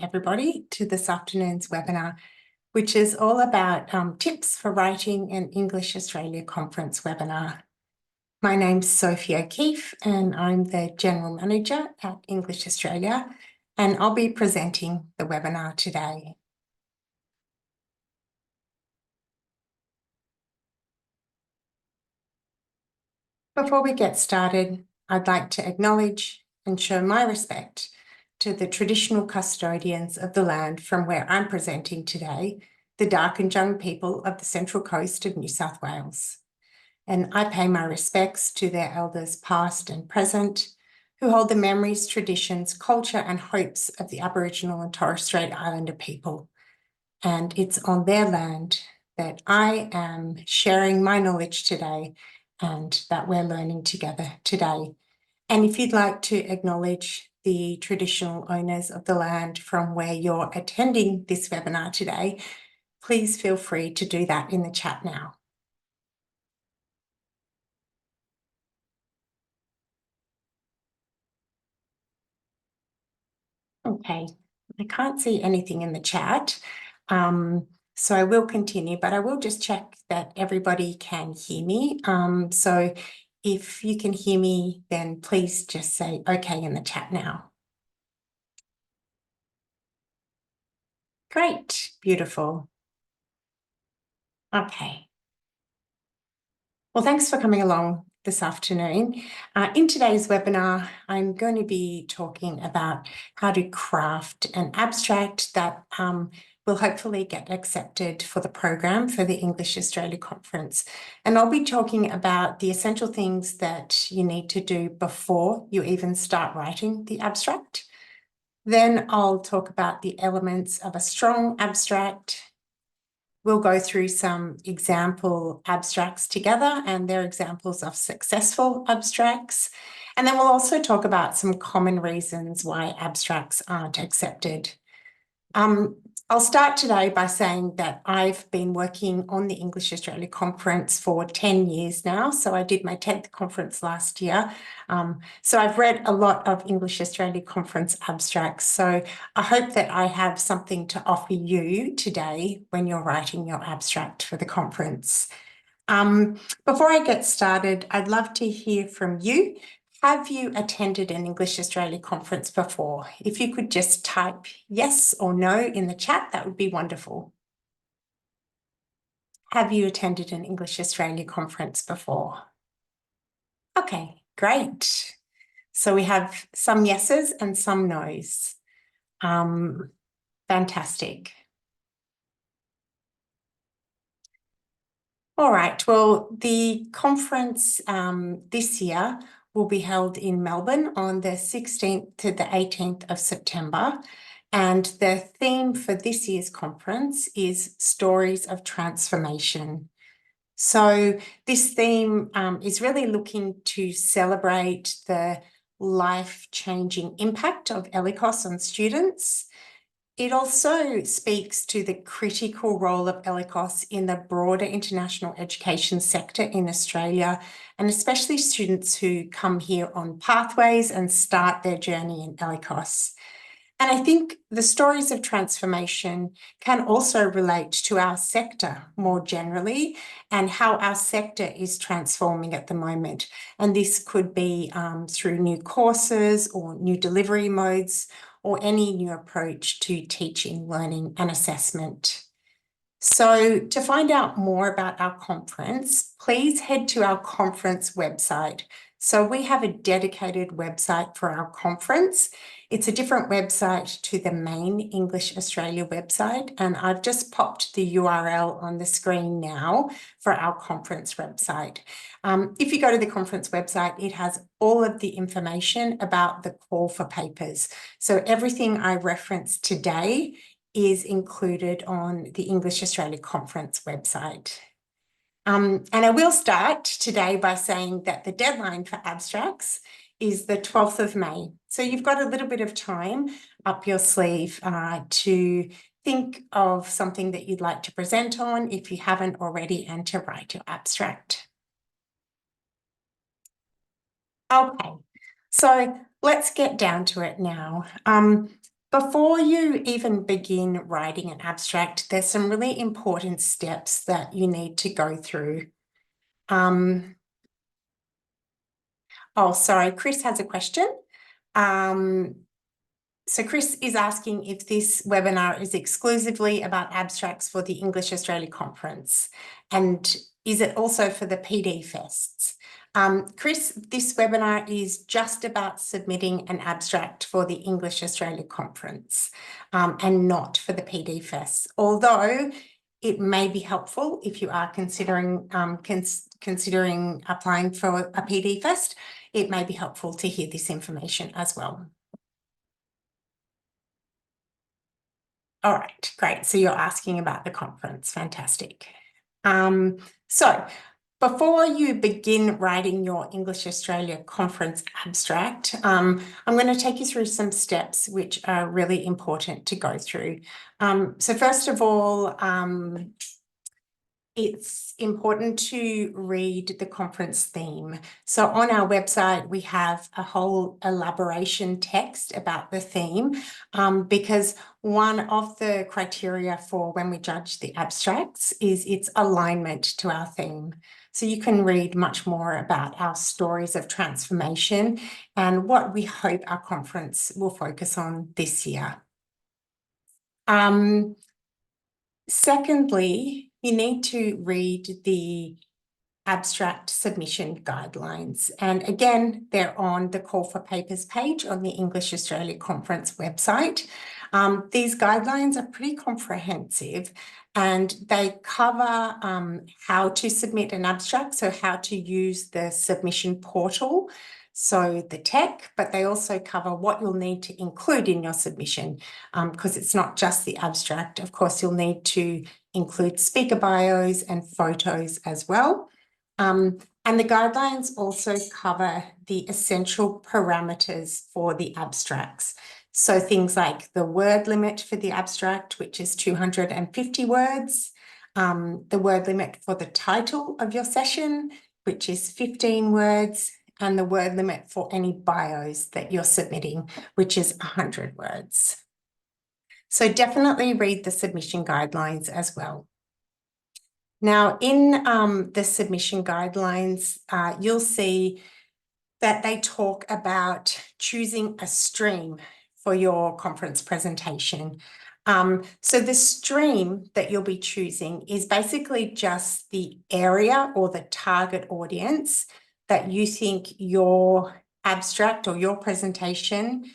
Everybody to this afternoon's webinar, which is all about tips for writing an English Australia conference webinar. My name's Sophie O'Keefe and I'm the General Manager at English Australia, and I'll be presenting the webinar today. Before we get started, I'd like to acknowledge and show my respect to the traditional custodians of the land from where I'm presenting today, the Darkinjung people of the Central Coast of New South Wales. And I pay my respects to their elders past and present, who hold the memories, traditions, culture and hopes of the Aboriginal and Torres Strait Islander people. And it's on their land that I am sharing my knowledge today and that we're learning together today. And if you'd like to acknowledge the traditional owners of the land from where you're attending this webinar today, please feel free to do that in the chat now. Okay, I can't see anything in the chat, so I will continue, but I will just check that everybody can hear me. So if you can hear me, then please just say okay in the chat now. Great, beautiful. Okay. Well, thanks for coming along this afternoon. In today's webinar, I'm going to be talking about how to craft an abstract that will hopefully get accepted for the program for the English Australia Conference. And I'll be talking about the essential things that you need to do before you even start writing the abstract. Then I'll talk about the elements of a strong abstract. We'll go through some example abstracts together, and they're examples of successful abstracts. And then we'll also talk about some common reasons why abstracts aren't accepted. I'll start today by saying that I've been working on the English Australia Conference for 10 years now. So I did my 10th conference last year. So I've read a lot of English Australia Conference abstracts. So I hope that I have something to offer you today when you're writing your abstract for the conference. Before I get started, I'd love to hear from you. Have you attended an English Australia conference before? If you could just type yes or no in the chat, that would be wonderful. Have you attended an English Australia conference before? Okay, great. So we have some yeses and some nos. Fantastic. All right, well, the conference this year will be held in Melbourne on the 16th to the 18th of September. And the theme for this year's conference is Stories of Transformation. So this theme is really looking to celebrate the life-changing impact of ELICOS on students. It also speaks to the critical role of ELICOS in the broader international education sector in Australia, and especially students who come here on pathways and start their journey in ELICOS. And I think the stories of transformation can also relate to our sector more generally and how our sector is transforming at the moment. And this could be through new courses or new delivery modes or any new approach to teaching, learning and assessment. So to find out more about our conference, please head to our conference website. So we have a dedicated website for our conference. It's a different website to the main English Australia website, and I've just popped the URL on the screen now for our conference website. If you go to the conference website, it has all of the information about the call for papers. So everything I referenced today is included on the English Australia Conference website. And I will start today by saying that the deadline for abstracts is the 12th of May. So you've got a little bit of time up your sleeve to think of something that you'd like to present on if you haven't already, and to write your abstract. Okay, so let's get down to it now. Before you even begin writing an abstract, there's some really important steps that you need to go through. Oh, sorry, Chris has a question. So Chris is asking if this webinar is exclusively about abstracts for the English Australia Conference, and is it also for the PD Fests? Chris, this webinar is just about submitting an abstract for the English Australia Conference, and not for the PD Fests, although it may be helpful if you are considering applying for a PD Fest. It may be helpful to hear this information as well. All right, great. So you're asking about the conference. Fantastic. So before you begin writing your English Australia Conference abstract, I'm going to take you through some steps which are really important to go through. So first of all, it's important to read the conference theme. So on our website, we have a whole elaboration text about the theme, because one of the criteria for when we judge the abstracts is its alignment to our theme. So you can read much more about our stories of transformation and what we hope our conference will focus on this year. Secondly, you need to read the abstract submission guidelines. And again, they're on the Call for Papers page on the English Australia Conference website. These guidelines are pretty comprehensive and they cover how to submit an abstract, so how to use the submission portal, so the tech, but they also cover what you'll need to include in your submission, because it's not just the abstract. Of course, you'll need to include speaker bios and photos as well. And the guidelines also cover the essential parameters for the abstracts. So things like the word limit for the abstract, which is 250 words, the word limit for the title of your session, which is 15 words, and the word limit for any bios that you're submitting, which is 100 words. So definitely read the submission guidelines as well. Now, in the submission guidelines, you'll see that they talk about choosing a stream for your conference presentation. So the stream that you'll be choosing is basically just the area or the target audience that you think your abstract or your presentation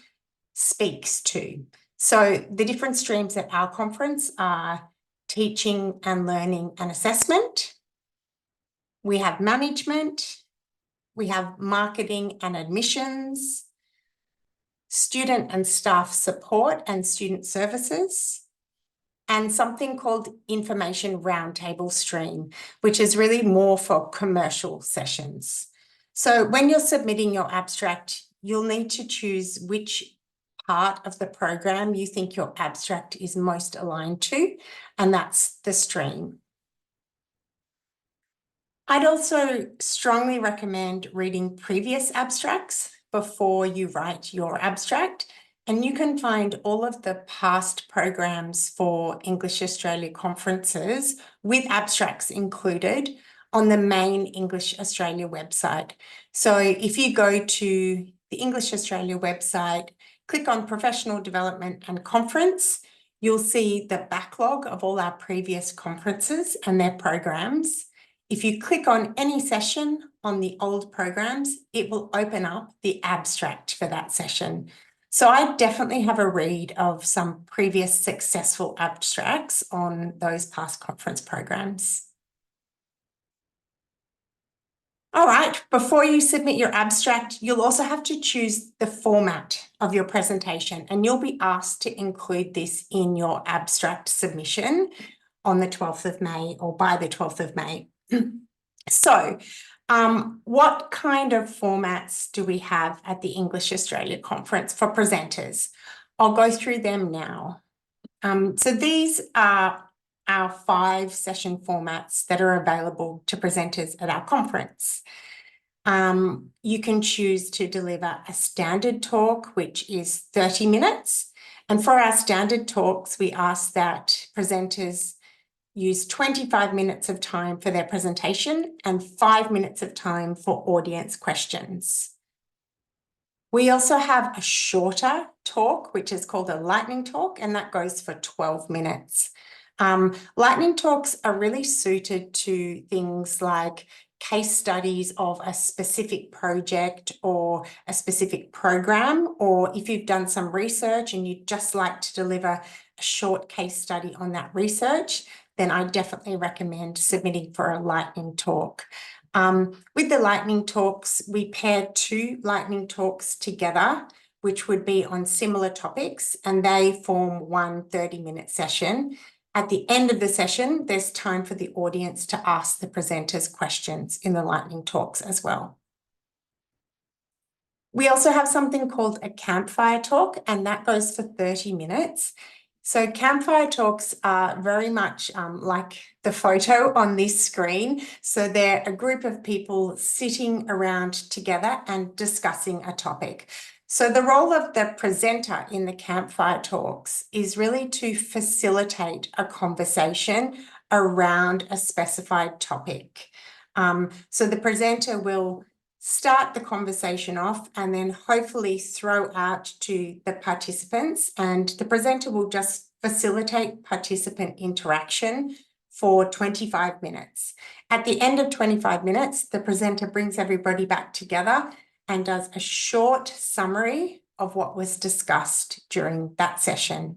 speaks to. So the different streams at our conference are teaching and learning and assessment. We have management. We have marketing and admissions, student and staff support and student services, and something called information roundtable stream, which is really more for commercial sessions. So when you're submitting your abstract, you'll need to choose which part of the program you think your abstract is most aligned to, and that's the stream. I'd also strongly recommend reading previous abstracts before you write your abstract, and you can find all of the past programs for English Australia conferences with abstracts included on the main English Australia website. So if you go to the English Australia website, click on Professional Development and Conference, you'll see the backlog of all our previous conferences and their programs. If you click on any session on the old programs, it will open up the abstract for that session. So I definitely have a read of some previous successful abstracts on those past conference programs. All right, before you submit your abstract, you'll also have to choose the format of your presentation, and you'll be asked to include this in your abstract submission on the 12th of May or by the 12th of May. So, what kind of formats do we have at the English Australia Conference for presenters? I'll go through them now. So these are our 5 session formats that are available to presenters at our conference. You can choose to deliver a standard talk, which is 30 minutes, And for our standard talks, we ask that presenters use 25 minutes of time for their presentation and 5 minutes of time for audience questions. We also have a shorter talk, which is called a lightning talk, and that goes for 12 minutes. Lightning talks are really suited to things like case studies of a specific project or a specific program, or if you've done some research and you'd just like to deliver a short case study on that research, then I definitely recommend submitting for a lightning talk. With the lightning talks, we pair 2 lightning talks together, which would be on similar topics, and they form one 30-minute session. At the end of the session, there's time for the audience to ask the presenters questions in the lightning talks as well. We also have something called a campfire talk, and that goes for 30 minutes. So campfire talks are very much like the photo on this screen. So they're a group of people sitting around together and discussing a topic. So the role of the presenter in the campfire talks is really to facilitate a conversation around a specified topic. So the presenter will start the conversation off and then hopefully throw out to the participants, and the presenter will just facilitate participant interaction for 25 minutes. At the end of 25 minutes, the presenter brings everybody back together and does a short summary of what was discussed during that session.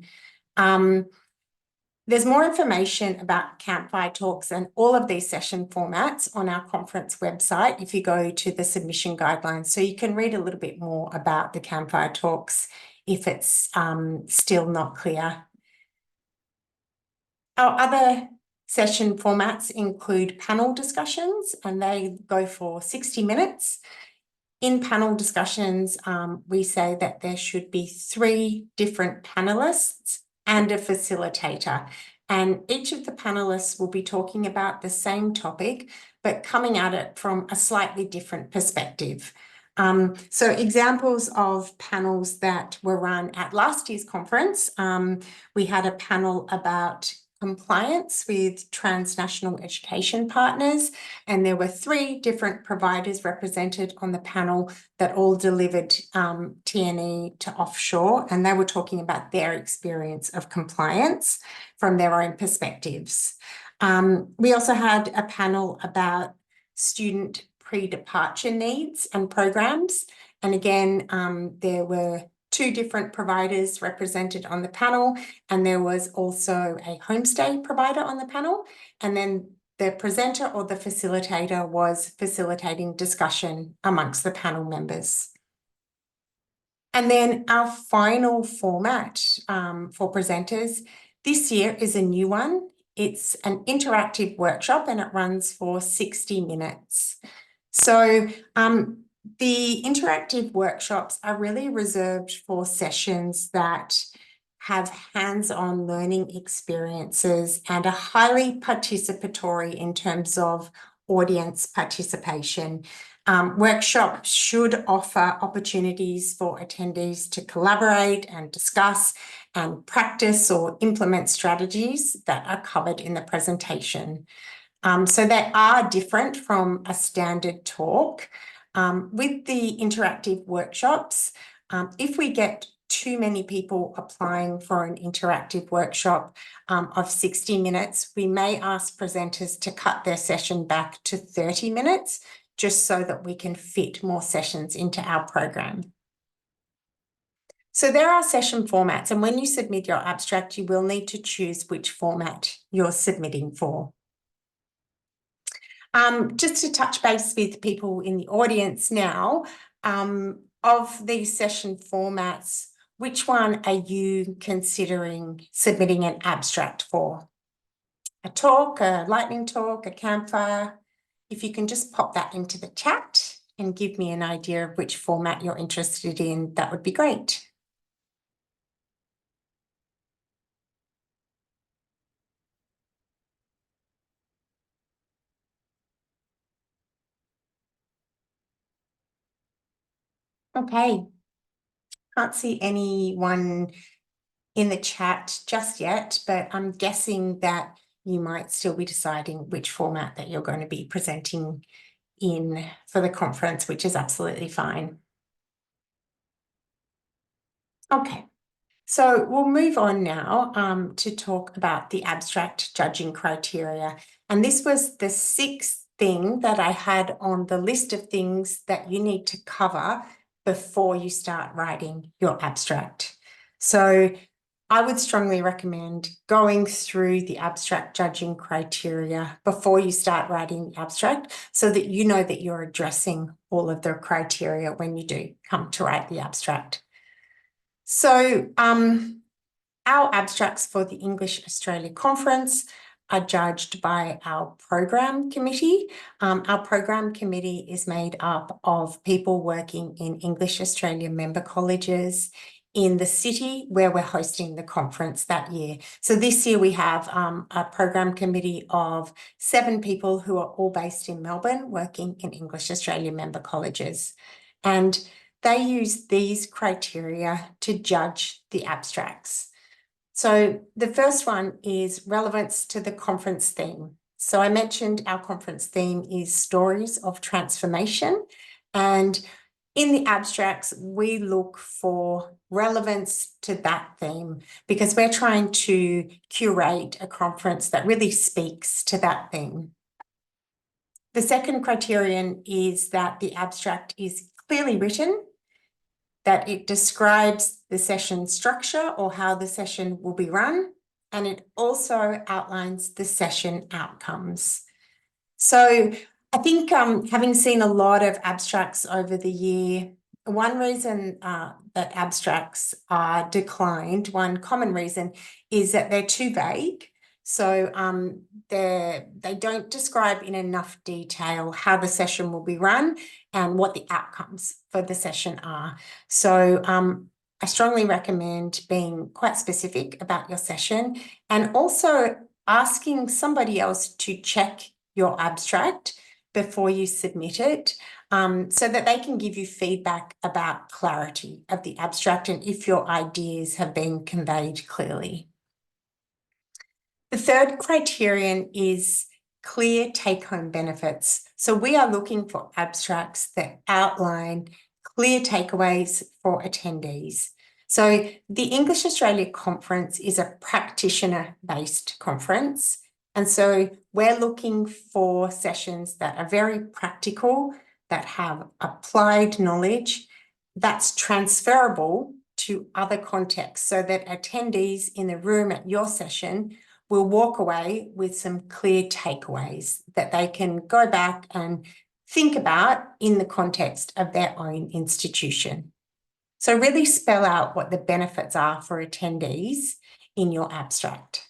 There's more information about campfire talks and all of these session formats on our conference website if you go to the submission guidelines. So you can read a little bit more about the campfire talks if it's still not clear. Our other session formats include panel discussions, and they go for 60 minutes. In panel discussions, we say that there should be 3 different panelists and a facilitator. And each of the panelists will be talking about the same topic, but coming at it from a slightly different perspective. So examples of panels that were run at last year's conference, we had a panel about compliance with transnational education partners, and there were 3 different providers represented on the panel that all delivered T&E to offshore, and they were talking about their experience of compliance from their own perspectives. We also had a panel about student pre-departure needs and programs, and again, there were 2 different providers represented on the panel, and there was also a homestay provider on the panel, and then the presenter or the facilitator was facilitating discussion amongst the panel members. And then our final format for presenters this year is a new one. It's an interactive workshop and it runs for 60 minutes. So the interactive workshops are really reserved for sessions that have hands-on learning experiences and are highly participatory in terms of audience participation. Workshops should offer opportunities for attendees to collaborate and discuss and practice or implement strategies that are covered in the presentation. So they are different from a standard talk. With the interactive workshops, if we get too many people applying for an interactive workshop of 60 minutes, we may ask presenters to cut their session back to 30 minutes, just so that we can fit more sessions into our program. So there are session formats, and when you submit your abstract, you will need to choose which format you're submitting for. Just to touch base with people in the audience now, of these session formats, which one are you considering submitting an abstract for? A talk, a lightning talk, a campfire? If you can just pop that into the chat and give me an idea of which format you're interested in, that would be great. Okay. Can't see anyone in the chat just yet, but I'm guessing that you might still be deciding which format that you're going to be presenting in for the conference, which is absolutely fine. Okay, so we'll move on now to talk about the abstract judging criteria. And this was the sixth thing that I had on the list of things that you need to cover before you start writing your abstract. So I would strongly recommend going through the abstract judging criteria before you start writing the abstract so that you know that you're addressing all of the criteria when you do come to write the abstract. So our abstracts for the English Australia Conference are judged by our program committee. Our program committee is made up of people working in English Australia member colleges in the city where we're hosting the conference that year. So this year we have a program committee of 7 people who are all based in Melbourne working in English Australia member colleges. And they use these criteria to judge the abstracts. So the first one is relevance to the conference theme. So I mentioned our conference theme is stories of transformation, and in the abstracts, we look for relevance to that theme because we're trying to curate a conference that really speaks to that theme. The second criterion is that the abstract is clearly written, that it describes the session structure or how the session will be run, and it also outlines the session outcomes. So I think having seen a lot of abstracts over the year, one reason that abstracts are declined, one common reason is that they're too vague. So they don't describe in enough detail how the session will be run and what the outcomes for the session are. So I strongly recommend being quite specific about your session and also asking somebody else to check your abstract before you submit it so that they can give you feedback about clarity of the abstract and if your ideas have been conveyed clearly. The third criterion is clear take-home benefits. So we are looking for abstracts that outline clear takeaways for attendees. So the English Australia Conference is a practitioner-based conference. And so we're looking for sessions that are very practical, that have applied knowledge, that's transferable to other contexts so that attendees in the room at your session will walk away with some clear takeaways that they can go back and think about in the context of their own institution. So really spell out what the benefits are for attendees in your abstract.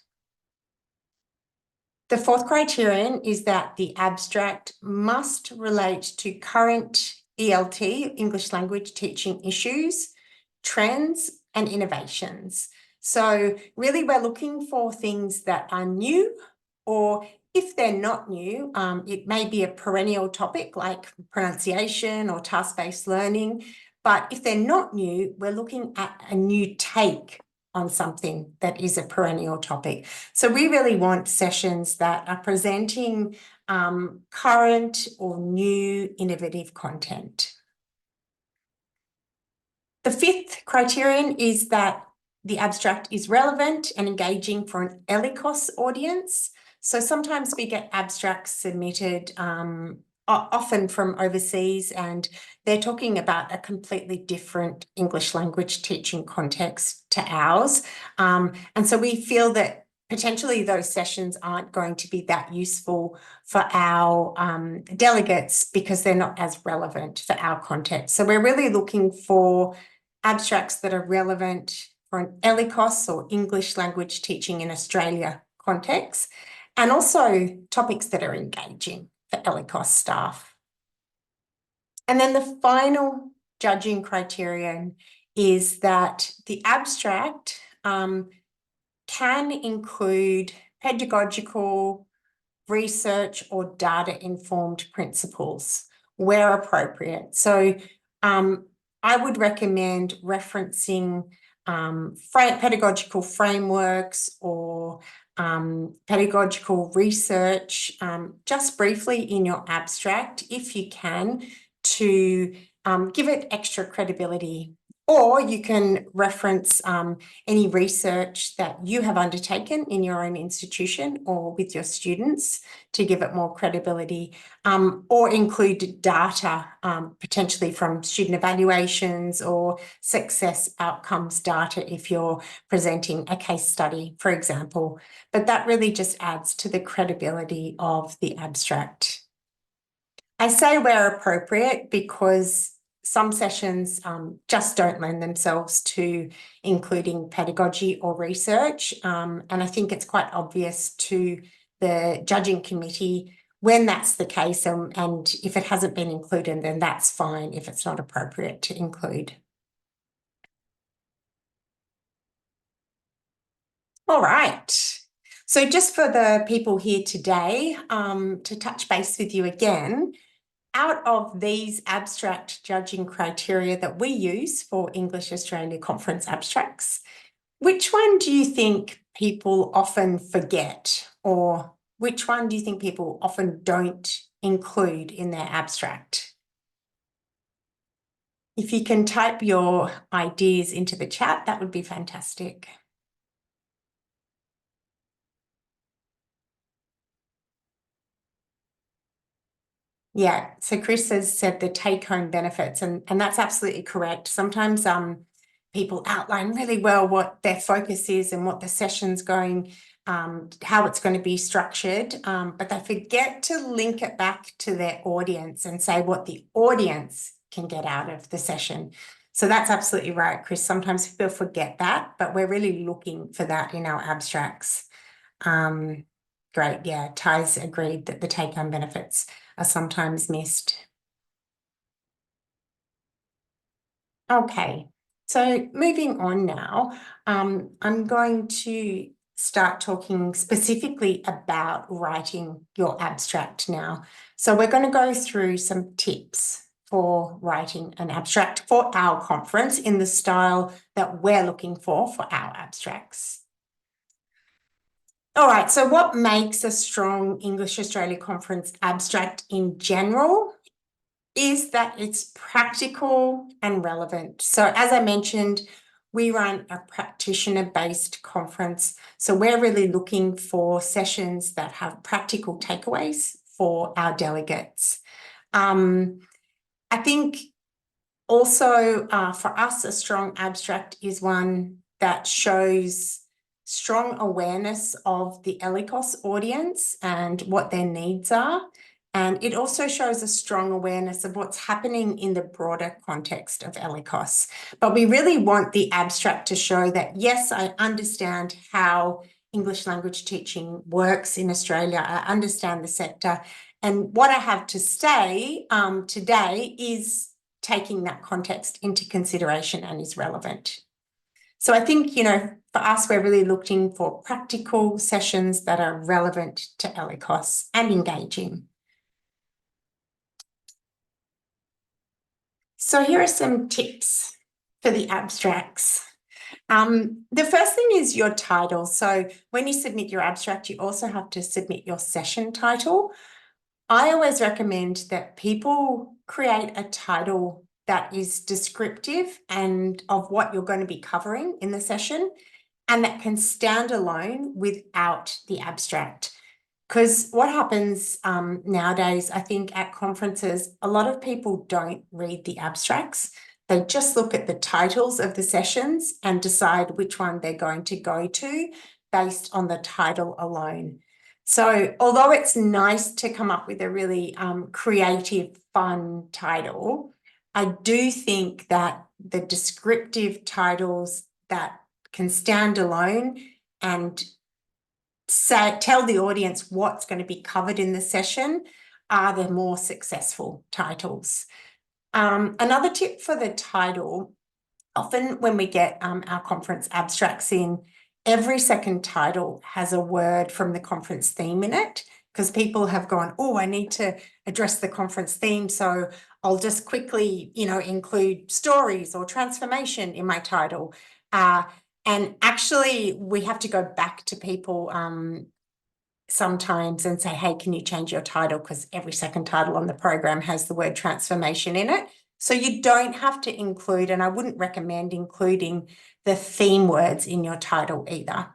The fourth criterion is that the abstract must relate to current ELT, English language teaching issues, trends, and innovations. So really we're looking for things that are new, or if they're not new, it may be a perennial topic like pronunciation or task-based learning. But if they're not new, we're looking at a new take on something that is a perennial topic. So we really want sessions that are presenting current or new innovative content. The fifth criterion is that the abstract is relevant and engaging for an ELICOS audience. So sometimes we get abstracts submitted often from overseas, and they're talking about a completely different English language teaching context to ours. And so we feel that potentially those sessions aren't going to be that useful for our delegates because they're not as relevant for our context. So we're really looking for abstracts that are relevant for an ELICOS or English language teaching in Australia context, and also topics that are engaging for ELICOS staff. And then the final judging criterion is that the abstract can include pedagogical, research, or data-informed principles where appropriate. So I would recommend referencing pedagogical frameworks or pedagogical research, just briefly in your abstract, if you can, to give it extra credibility. Or you can reference any research that you have undertaken in your own institution or with your students to give it more credibility, or include data potentially from student evaluations or success outcomes data if you're presenting a case study, for example. But that really just adds to the credibility of the abstract. I say where appropriate because some sessions just don't lend themselves to including pedagogy or research. And I think it's quite obvious to the judging committee when that's the case. And if it hasn't been included, then that's fine if it's not appropriate to include. All right. So just for the people here today, to touch base with you again, out of these abstract judging criteria that we use for English Australia Conference abstracts, which one do you think people often forget, or which one do you think people often don't include in their abstract? If you can type your ideas into the chat, that would be fantastic. Yeah, so Chris has said the take-home benefits, and that's absolutely correct. Sometimes people outline really well what their focus is and what the session's going, how it's going to be structured, but they forget to link it back to their audience and say what the audience can get out of the session. So that's absolutely right, Chris. Sometimes people forget that, but we're really looking for that in our abstracts. Great, yeah, Ty's agreed that the take-home benefits are sometimes missed. Okay, so moving on now, I'm going to start talking specifically about writing your abstract now. So we're going to go through some tips for writing an abstract for our conference in the style that we're looking for our abstracts. All right, so what makes a strong English Australia Conference abstract in general is that it's practical and relevant. So as I mentioned, we run a practitioner-based conference. So we're really looking for sessions that have practical takeaways for our delegates. I think also for us, a strong abstract is one that shows strong awareness of the ELICOS audience and what their needs are. And it also shows a strong awareness of what's happening in the broader context of ELICOS. But we really want the abstract to show that, yes, I understand how English language teaching works in Australia. I understand the sector. And what I have to say today is taking that context into consideration and is relevant. So I think, for us, we're really looking for practical sessions that are relevant to ELICOS and engaging. So here are some tips for the abstracts. The first thing is your title. So when you submit your abstract, you also have to submit your session title. I always recommend that people create a title that is descriptive and of what you're going to be covering in the session, and that can stand alone without the abstract. Because what happens nowadays, I think at conferences, a lot of people don't read the abstracts. They just look at the titles of the sessions and decide which one they're going to go to based on the title alone. So although it's nice to come up with a really creative, fun title, I do think that the descriptive titles that can stand alone and tell the audience what's going to be covered in the session are the more successful titles. Another tip for the title, often when we get our conference abstracts in, every second title has a word from the conference theme in it, because people have gone, oh, I need to address the conference theme, so I'll just quickly, include stories or transformation in my title. And actually, we have to go back to people sometimes and say, hey, can you change your title? Because every second title on the program has the word transformation in it. So you don't have to include, and I wouldn't recommend including the theme words in your title either.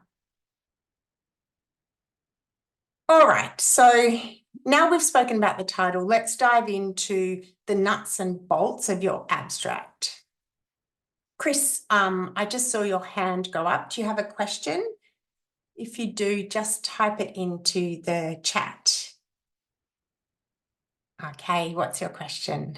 All right, so now we've spoken about the title, let's dive into the nuts and bolts of your abstract. Chris, I just saw your hand go up. Do you have a question? If you do, just type it into the chat. Okay, what's your question?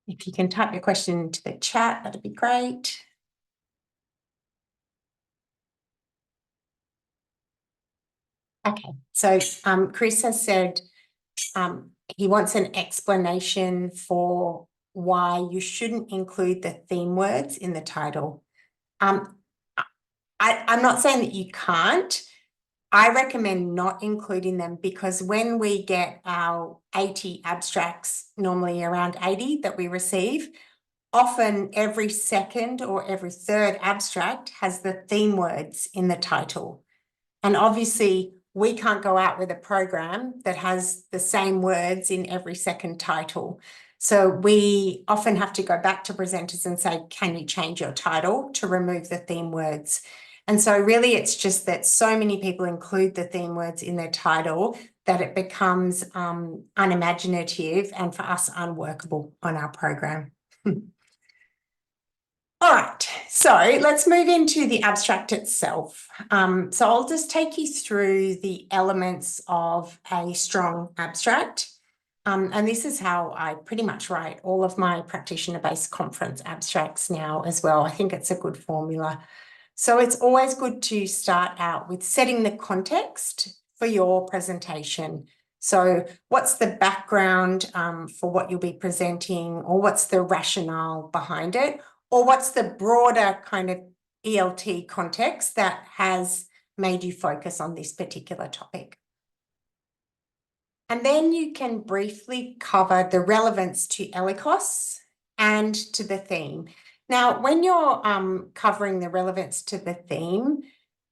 If you can type your question into the chat, that'd be great. Okay, so Chris has said he wants an explanation for why you shouldn't include the theme words in the title. I'm not saying that you can't. I recommend not including them because when we get our 80 abstracts, normally around 80 that we receive, often every second or every third abstract has the theme words in the title. And obviously, we can't go out with a program that has the same words in every second title. So we often have to go back to presenters and say, can you change your title to remove the theme words? And so really it's just that so many people include the theme words in their title that it becomes unimaginative and for us unworkable on our program. All right, so let's move into the abstract itself. So I'll just take you through the elements of a strong abstract. And this is how I pretty much write all of my practitioner-based conference abstracts now as well. I think it's a good formula. So it's always good to start out with setting the context for your presentation. So what's the background for what you'll be presenting, or what's the rationale behind it? Or what's the broader kind of ELT context that has made you focus on this particular topic? And then you can briefly cover the relevance to ELICOS and to the theme. Now, when you're covering the relevance to the theme,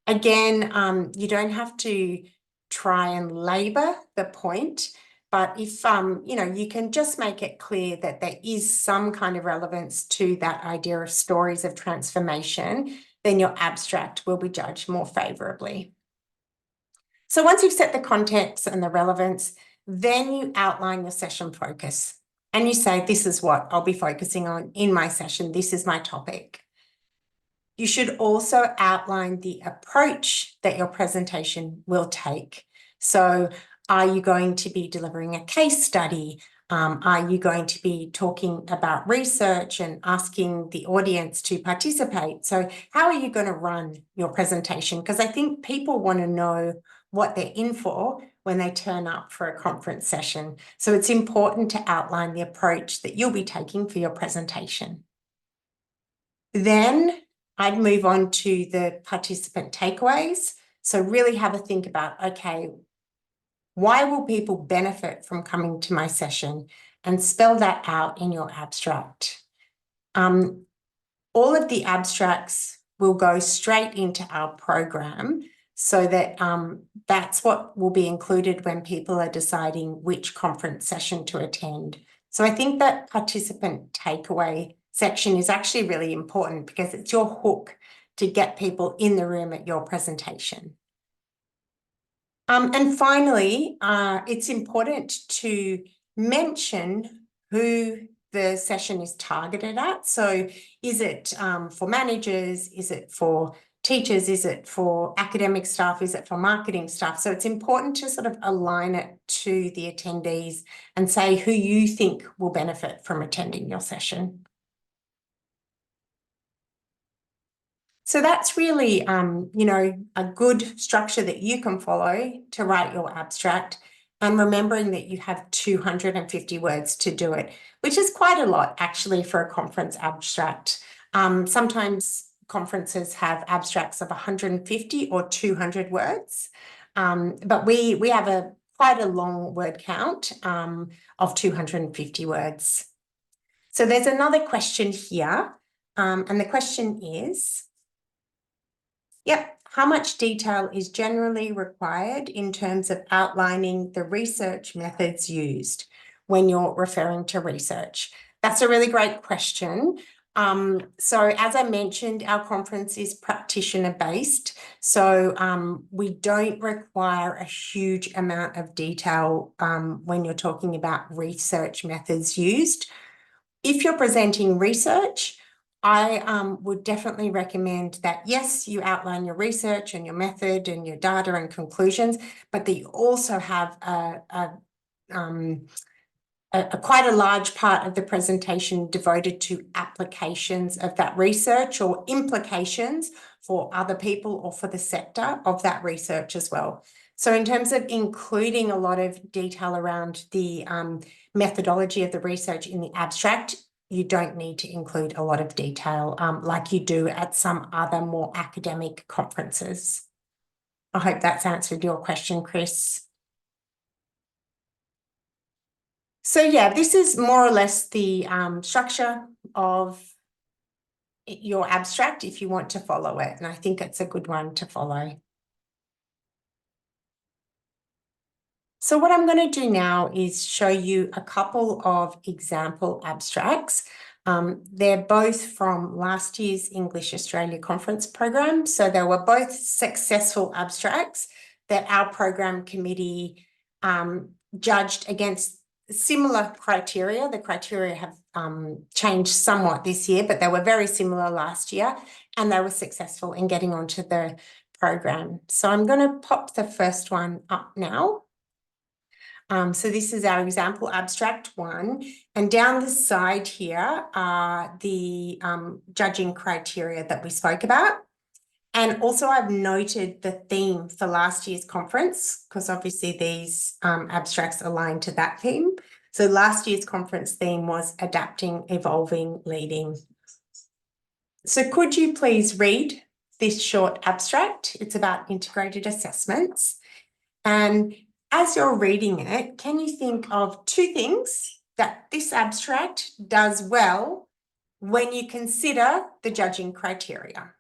again, you don't have to try and labour the point. But if, you can just make it clear that there is some kind of relevance to that idea of stories of transformation, then your abstract will be judged more favourably. So once you've set the context and the relevance, then you outline your session focus and you say, this is what I'll be focusing on in my session. This is my topic. You should also outline the approach that your presentation will take. So are you going to be delivering a case study? Are you going to be talking about research and asking the audience to participate? So how are you going to run your presentation? Because I think people want to know what they're in for when they turn up for a conference session. So it's important to outline the approach that you'll be taking for your presentation. Then I'd move on to the participant takeaways. So really have a think about, okay, why will people benefit from coming to my session? And spell that out in your abstract. All of the abstracts will go straight into our program so that that's what will be included when people are deciding which conference session to attend. So I think that participant takeaway section is actually really important because it's your hook to get people in the room at your presentation. And finally, it's important to mention who the session is targeted at. So is it for managers? Is it for teachers? Is it for academic staff? Is it for marketing staff? So it's important to sort of align it to the attendees and say who you think will benefit from attending your session. So that's really, a good structure that you can follow to write your abstract, and remembering that you have 250 words to do it, which is quite a lot actually for a conference abstract. Sometimes conferences have abstracts of 150 or 200 words. But we have quite a long word count of 250 words. So there's another question here, and the question is, how much detail is generally required in terms of outlining the research methods used when you're referring to research? That's a really great question. So as I mentioned, our conference is practitioner-based, so we don't require a huge amount of detail when you're talking about research methods used. If you're presenting research, I would definitely recommend that, yes, you outline your research and your method and your data and conclusions, but that you also have quite a large part of the presentation devoted to applications of that research or implications for other people or for the sector of that research as well. So in terms of including a lot of detail around the methodology of the research in the abstract, you don't need to include a lot of detail like you do at some other more academic conferences. I hope that's answered your question, Chris. So yeah, this is more or less the structure of your abstract if you want to follow it, and I think it's a good one to follow. So what I'm going to do now is show you a couple of example abstracts. They're both from last year's English Australia Conference program. So they were both successful abstracts that our program committee judged against similar criteria. The criteria have changed somewhat this year, but they were very similar last year, and they were successful in getting onto the program. So I'm going to pop the first one up now. So this is our example abstract 1, and down the side here are the judging criteria that we spoke about. And also I've noted the theme for last year's conference, because obviously these abstracts align to that theme. So last year's conference theme was adapting, evolving, leading. So could you please read this short abstract? It's about integrated assessments. And as you're reading it, can you think of 2 things that this abstract does well when you consider the judging criteria?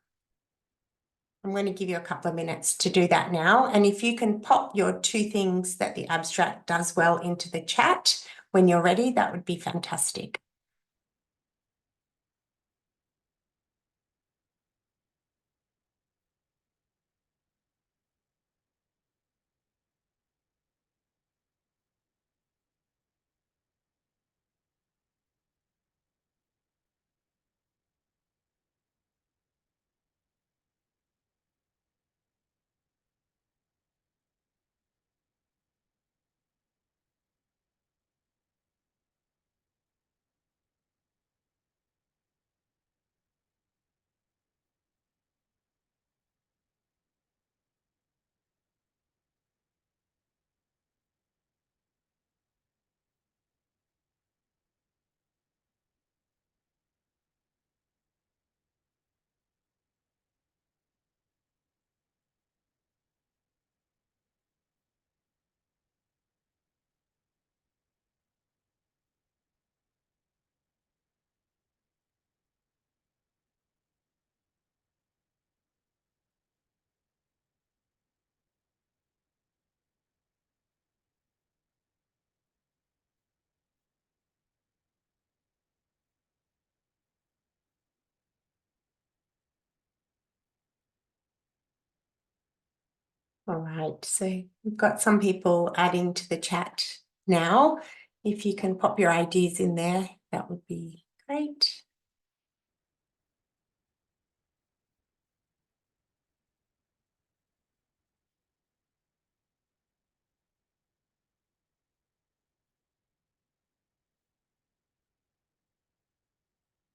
I'm going to give you a couple of minutes to do that now. And if you can pop your 2 things that the abstract does well into the chat when you're ready, that would be fantastic. All right, so we've got some people adding to the chat now. If you can pop your ideas in there, that would be great.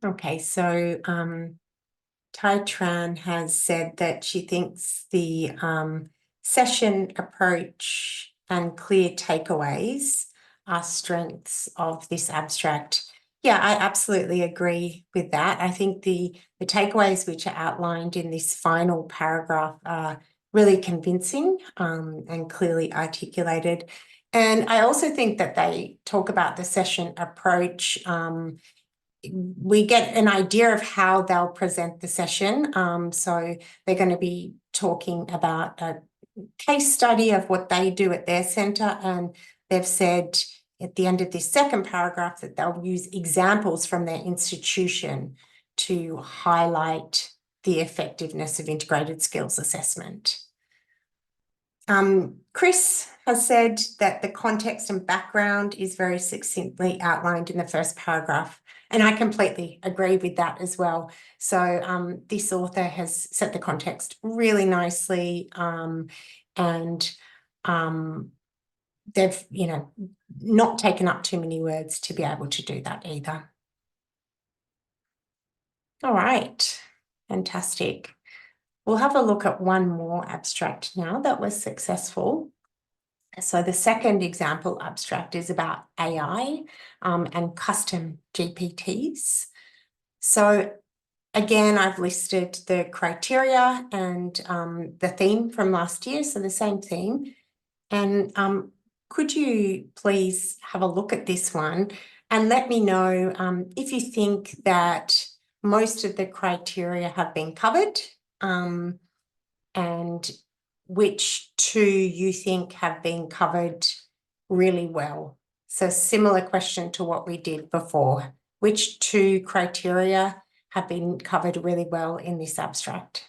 Okay, so Tai Tran has said that she thinks the session approach and clear takeaways are strengths of this abstract. Yeah, I absolutely agree with that. I think the takeaways which are outlined in this final paragraph are really convincing and clearly articulated. And I also think that they talk about the session approach. We get an idea of how they'll present the session. So they're going to be talking about a case study of what they do at their centre, and they've said at the end of this second paragraph that they'll use examples from their institution to highlight the effectiveness of integrated skills assessment. Chris has said that the context and background is very succinctly outlined in the first paragraph, and I completely agree with that as well. So this author has set the context really nicely, and they've, not taken up too many words to be able to do that either. All right, fantastic. We'll have a look at one more abstract now that was successful. So the second example abstract is about AI and custom GPTs. So again, I've listed the criteria and the theme from last year, so the same theme. And could you please have a look at this one and let me know if you think that most of the criteria have been covered, and which two you think have been covered really well. So similar question to what we did before. Which two criteria have been covered really well in this abstract?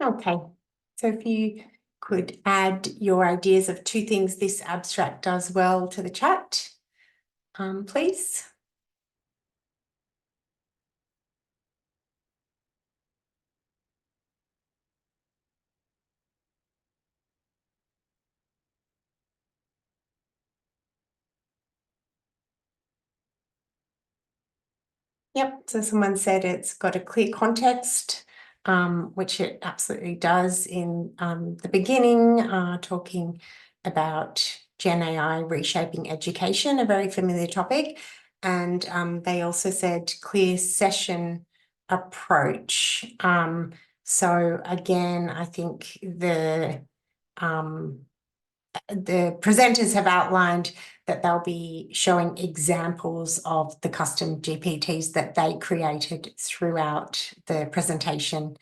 Okay, so if you could add your ideas of two things this abstract does well to the chat, please. Yep, so someone said it's got a clear context, which it absolutely does in the beginning, talking about Gen AI reshaping education, a very familiar topic. And they also said clear session approach. So again, I think the presenters have outlined that they'll be showing examples of the custom GPTs that they created throughout the presentation.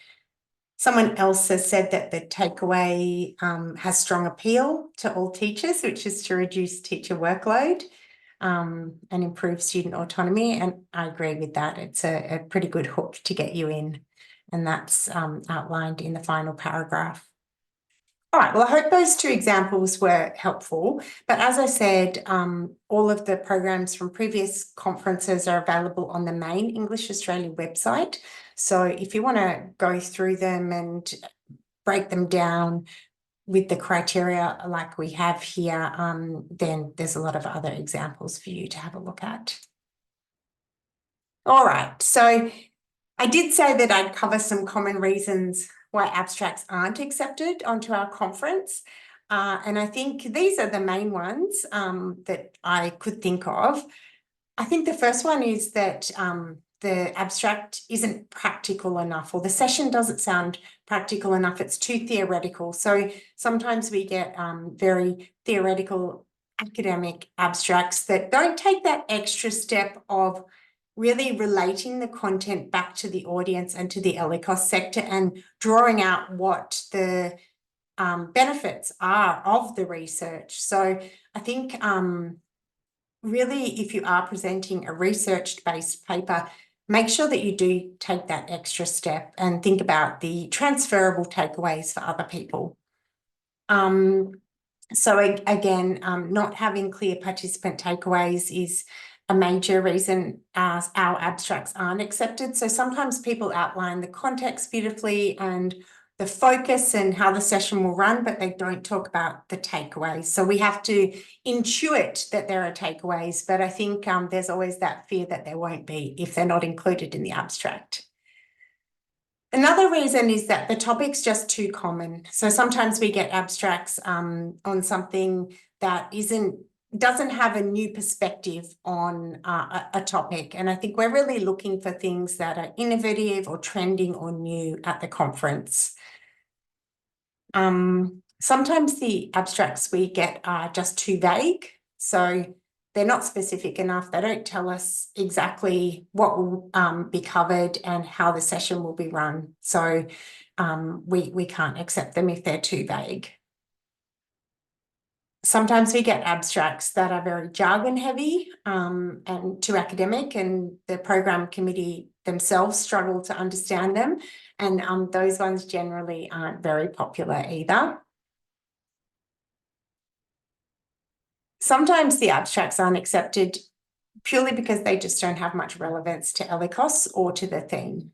Someone else has said that the takeaway has strong appeal to all teachers, which is to reduce teacher workload and improve student autonomy. And I agree with that. It's a pretty good hook to get you in. And that's outlined in the final paragraph. All right, well, I hope those two examples were helpful. But as I said, all of the programs from previous conferences are available on the main English Australia website. So if you want to go through them and break them down with the criteria like we have here, then there's a lot of other examples for you to have a look at. All right, so I did say that I'd cover some common reasons why abstracts aren't accepted onto our conference. And I think these are the main ones that I could think of. I think the first one is that the abstract isn't practical enough, or the session doesn't sound practical enough. It's too theoretical. So sometimes we get very theoretical academic abstracts that don't take that extra step of really relating the content back to the audience and to the ELICOS sector and drawing out what the benefits are of the research. So I think really, if you are presenting a research-based paper, make sure that you do take that extra step and think about the transferable takeaways for other people. So again, not having clear participant takeaways is a major reason our abstracts aren't accepted. So sometimes people outline the context beautifully and the focus and how the session will run, but they don't talk about the takeaways. So we have to intuit that there are takeaways, but I think there's always that fear that there won't be if they're not included in the abstract. Another reason is that the topic's just too common. So sometimes we get abstracts on something that doesn't have a new perspective on a topic. And I think we're really looking for things that are innovative or trending or new at the conference. Sometimes the abstracts we get are just too vague. So they're not specific enough. They don't tell us exactly what will be covered and how the session will be run. So we can't accept them if they're too vague. Sometimes we get abstracts that are very jargon heavy and too academic, and the program committee themselves struggle to understand them. And those ones generally aren't very popular either. Sometimes the abstracts aren't accepted purely because they just don't have much relevance to ELICOS or to the theme.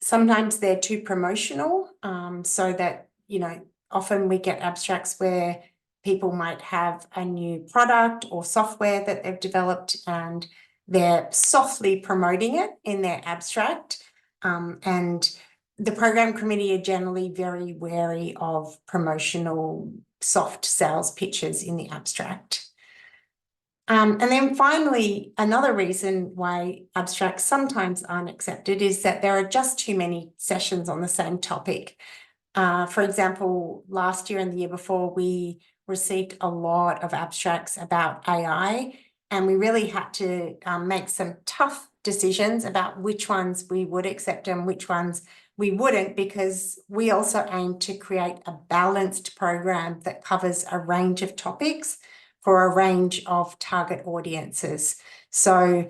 Sometimes they're too promotional, so that, often we get abstracts where people might have a new product or software that they've developed and they're softly promoting it in their abstract. And the program committee are generally very wary of promotional soft sales pitches in the abstract. And then finally, another reason why abstracts sometimes aren't accepted is that there are just too many sessions on the same topic. For example, last year and the year before, we received a lot of abstracts about AI, and we really had to make some tough decisions about which ones we would accept and which ones we wouldn't, because we also aim to create a balanced program that covers a range of topics for a range of target audiences. So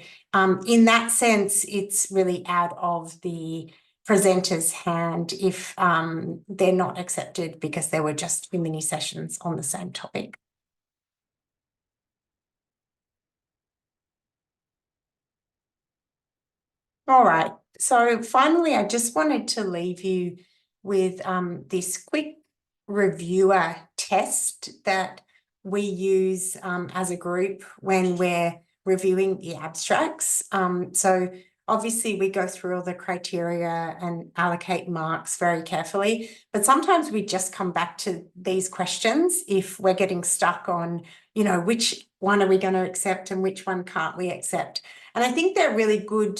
in that sense, it's really out of the presenter's hand if they're not accepted because there were just too many sessions on the same topic. All right, so finally, I just wanted to leave you with this quick reviewer test that we use as a group when we're reviewing the abstracts. So obviously we go through all the criteria and allocate marks very carefully, but sometimes we just come back to these questions if we're getting stuck on, which one are we going to accept and which one can't we accept. And I think they're really good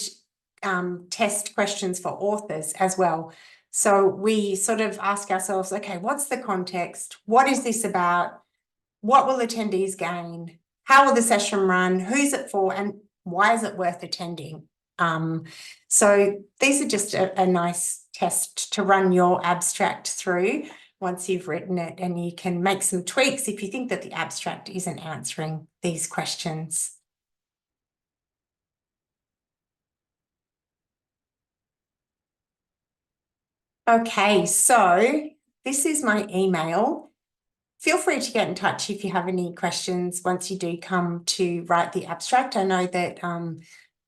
test questions for authors as well. So we sort of ask ourselves, okay, what's the context? What is this about? What will attendees gain? How will the session run? Who's it for? And why is it worth attending? So these are just a nice test to run your abstract through once you've written it, and you can make some tweaks if you think that the abstract isn't answering these questions. Okay, so this is my email. Feel free to get in touch if you have any questions once you do come to write the abstract. I know that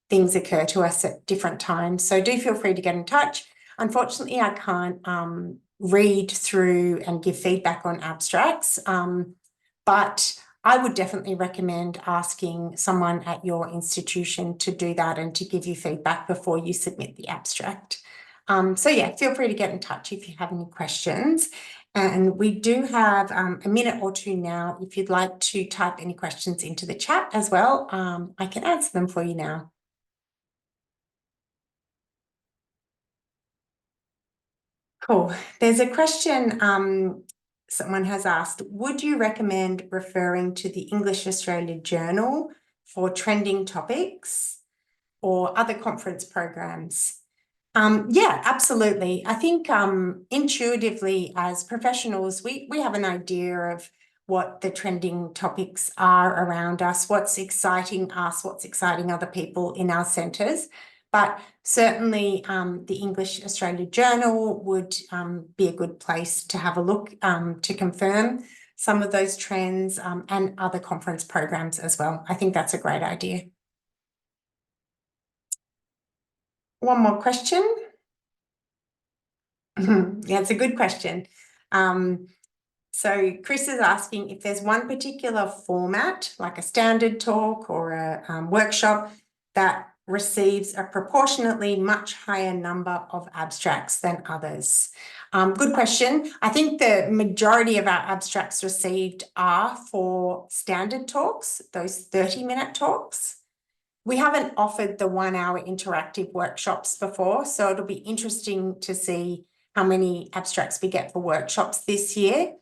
things occur to us at different times, so do feel free to get in touch. Unfortunately, I can't read through and give feedback on abstracts, but I would definitely recommend asking someone at your institution to do that and to give you feedback before you submit the abstract. So yeah, feel free to get in touch if you have any questions. And we do have a minute or two now. If you'd like to type any questions into the chat as well, I can answer them for you now. Cool. There's a question someone has asked, would you recommend referring to the English Australia Journal for trending topics or other conference programs? Yeah, absolutely. I think intuitively as professionals, we have an idea of what the trending topics are around us, what's exciting us, what's exciting other people in our centres. But certainly the English Australia Journal would be a good place to have a look to confirm some of those trends and other conference programs as well. I think that's a great idea. One more question. Yeah, it's a good question. So Chris is asking if there's one particular format, like a standard talk or a workshop, that receives a proportionately much higher number of abstracts than others. Good question. I think the majority of our abstracts received are for standard talks, those 30-minute talks. We haven't offered the 1-hour interactive workshops before, so it'll be interesting to see how many abstracts we get for workshops this year.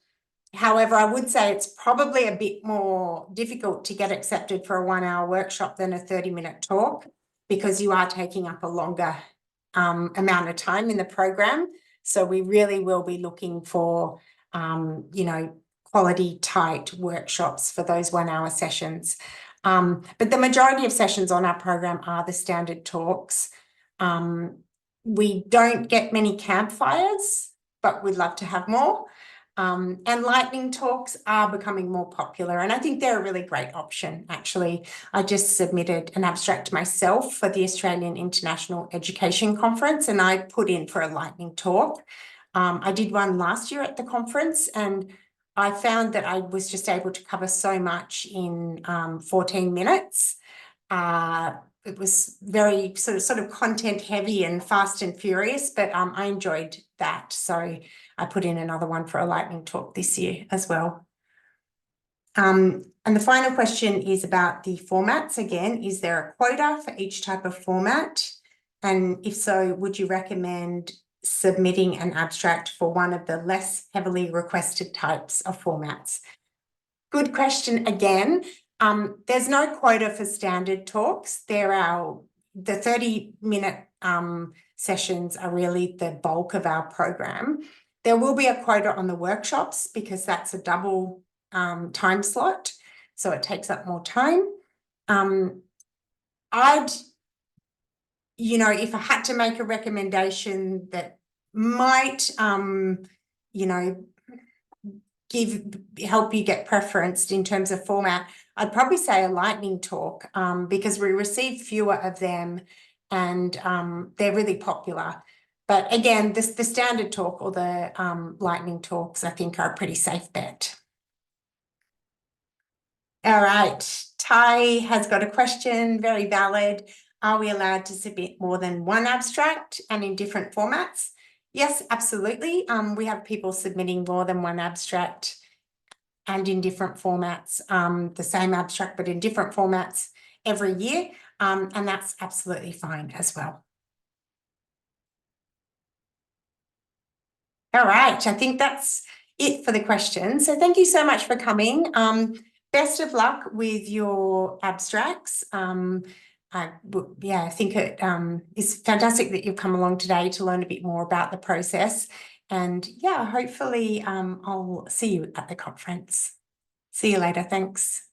However, I would say it's probably a bit more difficult to get accepted for a 1-hour workshop than a 30-minute talk, because you are taking up a longer amount of time in the program. So we really will be looking for, you know, quality tight workshops for those 1-hour sessions. But the majority of sessions on our program are the standard talks. We don't get many campfires, but we'd love to have more. And lightning talks are becoming more popular, and I think they're a really great option, actually. I just submitted an abstract myself for the Australian International Education Conference, and I put in for a lightning talk. I did one last year at the conference, and I found that I was just able to cover so much in 14 minutes. It was very sort of content heavy and fast and furious, but I enjoyed that. So I put in another one for a lightning talk this year as well. And the final question is about the formats. Again, is there a quota for each type of format? And if so, would you recommend submitting an abstract for one of the less heavily requested types of formats? Good question again. There's no quota for standard talks. The 30-minute sessions are really the bulk of our program. There will be a quota on the workshops because that's a double time slot, so it takes up more time. You know, if I had to make a recommendation that might, you know, help you get preferenced in terms of format, I'd probably say a lightning talk, because we receive fewer of them and they're really popular. But again, the standard talk or the lightning talks, I think, are a pretty safe bet. All right, Ty has got a question, very valid. Are we allowed to submit more than one abstract and in different formats? Yes, absolutely. We have people submitting more than one abstract and in different formats, the same abstract but in different formats every year, and that's absolutely fine as well. All right, I think that's it for the questions. So thank you so much for coming. Best of luck with your abstracts. I think it is fantastic that you've come along today to learn a bit more about the process. And yeah, hopefully I'll see you at the conference. See you later. Thanks.